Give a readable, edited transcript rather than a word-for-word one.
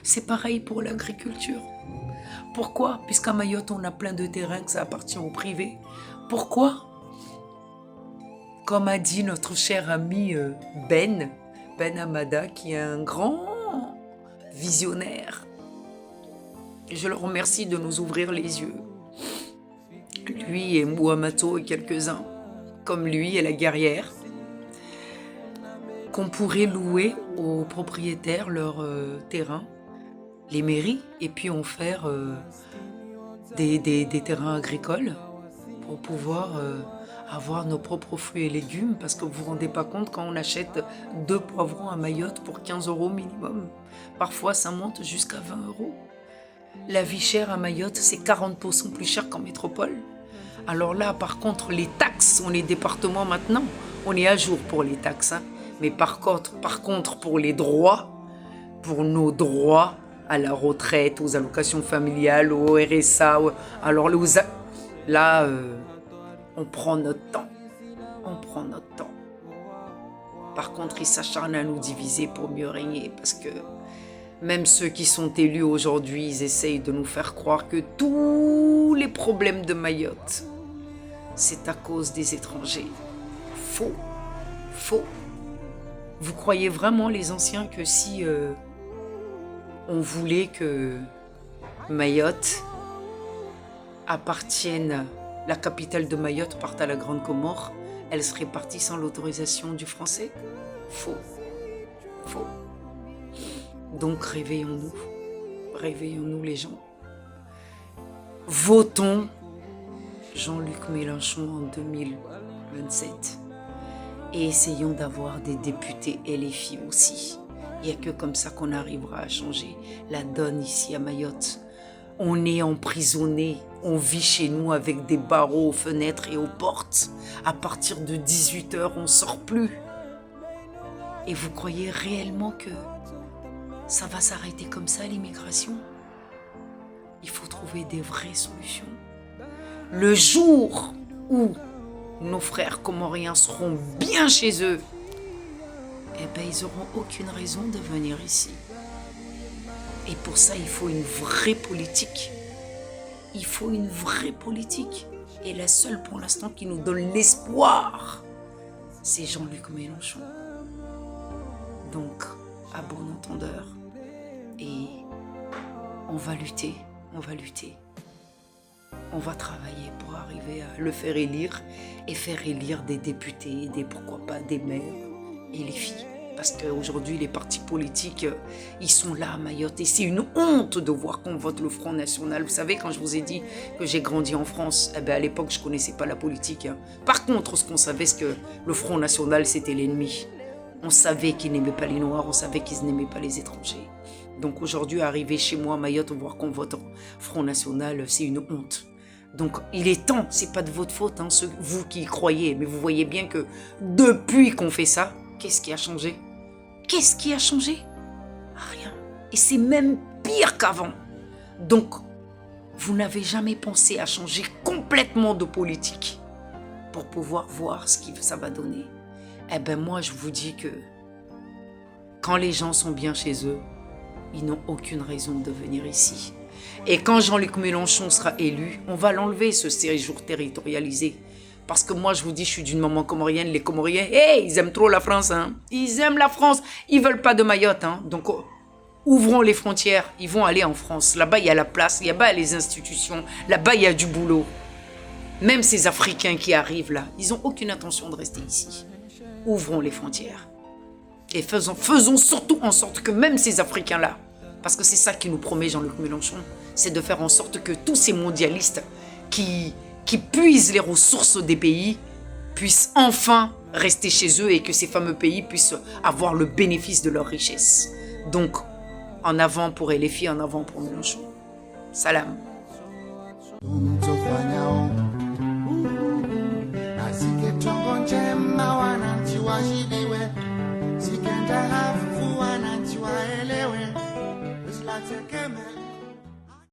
C'est pareil pour l'agriculture. Pourquoi? Puisqu'à Mayotte, on a plein de terrains que ça appartient au privé. Pourquoi? Comme a dit notre cher ami Ben Amada, qui est un grand visionnaire. Je le remercie de nous ouvrir les yeux. Lui et Mouamato et quelques-uns, comme lui et la guerrière, qu'on pourrait louer aux propriétaires leur terrain, les mairies, et puis en faire des terrains agricoles pour pouvoir avoir nos propres fruits et légumes, parce que vous vous rendez pas compte, quand on achète 2 poivrons à Mayotte pour 15 € minimum, parfois ça monte jusqu'à 20 €. La vie chère à Mayotte, c'est 40% plus cher qu'en métropole. Alors là, par contre, les taxes, on est département maintenant, on est à jour pour les taxes, hein. Mais par contre, pour les droits, pour nos droits à la retraite, aux allocations familiales, au RSA, alors là, on prend notre temps. On prend notre temps. Par contre, ils s'acharnent à nous diviser pour mieux régner, parce que même ceux qui sont élus aujourd'hui, ils essayent de nous faire croire que tous les problèmes de Mayotte, c'est à cause des étrangers. Faux. Faux. Vous croyez vraiment, les anciens, que si on voulait que Mayotte appartienne, la capitale de Mayotte parte à la Grande Comore, elle serait partie sans l'autorisation du français? Faux. Faux. Donc réveillons-nous. Réveillons-nous, les gens. Votons Jean-Luc Mélenchon en 2027. Et essayons d'avoir des députés LFI aussi. Il n'y a que comme ça qu'on arrivera à changer la donne ici à Mayotte. On est emprisonné, on vit chez nous avec des barreaux aux fenêtres et aux portes. À partir de 18 h, on ne sort plus. Et vous croyez réellement que ça va s'arrêter comme ça, l'immigration? Il faut trouver des vraies solutions. Le jour où nos frères comoriens seront bien chez eux, eh ben, ils n'auront aucune raison de venir ici. Et pour ça, il faut une vraie politique. Il faut une vraie politique. Et la seule pour l'instant qui nous donne l'espoir, c'est Jean-Luc Mélenchon. Donc, à bon entendeur. Et on va lutter, on va lutter. On va travailler pour arriver à le faire élire et faire élire des députés, pourquoi pas des maires et les filles. Parce qu'aujourd'hui, les partis politiques, ils sont là à Mayotte. Et c'est une honte de voir qu'on vote le Front National. Vous savez, quand je vous ai dit que j'ai grandi en France, eh ben à l'époque, je ne connaissais pas la politique, hein. Par contre, ce qu'on savait, c'est que le Front National, c'était l'ennemi. On savait qu'ils n'aimaient pas les Noirs, on savait qu'ils n'aimaient pas les étrangers. Donc aujourd'hui, arriver chez moi à Mayotte, voir qu'on vote Front National, c'est une honte. Donc il est temps, c'est pas de votre faute, hein, vous qui y croyez, mais vous voyez bien que depuis qu'on fait ça, qu'est-ce qui a changé? Qu'est-ce qui a changé? Rien. Et c'est même pire qu'avant. Donc, vous n'avez jamais pensé à changer complètement de politique pour pouvoir voir ce que ça va donner. Eh ben moi, je vous dis que quand les gens sont bien chez eux, ils n'ont aucune raison de venir ici. Et quand Jean-Luc Mélenchon sera élu, on va l'enlever, ce séjour territorialisé. Parce que moi, je vous dis, je suis d'une maman comorienne. Les Comoriens, hey, ils aiment trop la France, hein. Ils aiment la France. Ils veulent pas de Mayotte, hein. Donc, ouvrons les frontières. Ils vont aller en France. Là-bas, il y a la place. Là-bas, il y a les institutions. Là-bas, il y a du boulot. Même ces Africains qui arrivent là, ils n'ont aucune intention de rester ici. Ouvrons les frontières. Et faisons surtout en sorte que même ces Africains-là, parce que c'est ça qui nous promet Jean-Luc Mélenchon, c'est de faire en sorte que tous ces mondialistes qui puisent les ressources des pays puissent enfin rester chez eux et que ces fameux pays puissent avoir le bénéfice de leur richesse. Donc, en avant pour LFI, en avant pour Mélenchon. Salam.